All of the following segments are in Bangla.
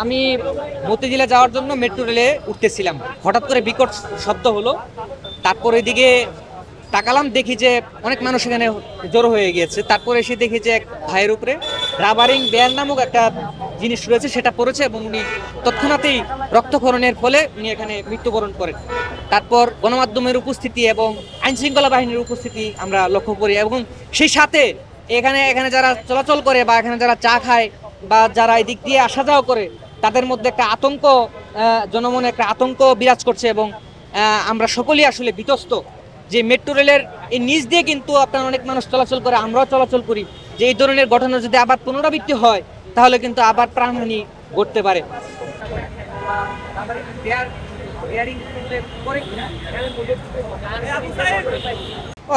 আমি মতিঝিলে যাওয়ার জন্য মেট্রো রেলে উঠতেছিলাম, হঠাৎ করে বিকট শব্দ হলো। তারপর এদিকে তাকালাম, দেখি যে অনেক মানুষ এখানে জড়ো হয়ে গিয়েছে। তারপর এসে দেখি যে এক ভাইয়ের উপরে রাবারিং ব্যান্ড নামক একটা জিনিস রয়েছে, সেটা পড়েছে এবং উনি তৎক্ষণাৎই রক্তক্ষরণের ফলে উনি এখানে মৃত্যুবরণ করেন। তারপর গণমাধ্যমের উপস্থিতি এবং আইনশৃঙ্খলা বাহিনীর উপস্থিতি আমরা লক্ষ্য করি, এবং সেই সাথে এখানে এখানে যারা চলাচল করে বা এখানে যারা চা খায় বা যারা এদিক দিয়ে আসা যাওয়া করে, তাদের মধ্যে একটা আতঙ্ক, জনমনে একটা আতঙ্ক বিরাজ করছে। এবং আমরা সকলেই আসলে বিতস্ত যে মেট্রো রেলের এই নিচ দিয়ে কিন্তু আপনার অনেক মানুষ চলাচল করে, আমরাও চলাচল করি, যে এই ধরনের ঘটনা যদি আবার পুনরাবৃত্তি হয় তাহলে কিন্তু আবার প্রাণহানি ঘটতে পারে।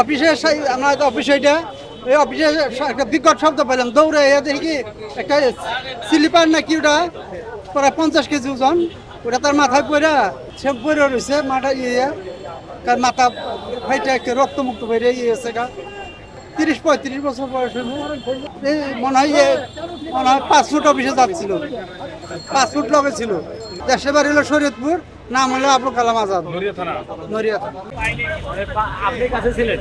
অফিসে আমরা অফিসে এটা এই অফিসে একটা বিকট শব্দ পেলাম, দৌড়ে দেখি একটা স্লিপার নাকি ওটা প্রায় 50 কেজি ওজন, ওটা তার মাথায় পড়া সে পড়ে রয়েছে মাথা তার মাথা ফাইটা একটা রক্তমুক্ত বেড়ে ইয়েছে গা। 30-35 বছর বয়স এই মনে হয় 5 ফুট অফিসে যাচ্ছিল, 5 ফুট লগে ছিল। দেশে বাড়ি হলো শরীয়তপুর, নাম হলো আবুল কালাম আজাদ, নড়িয়া থানা। আপনি কাছে ছিলেন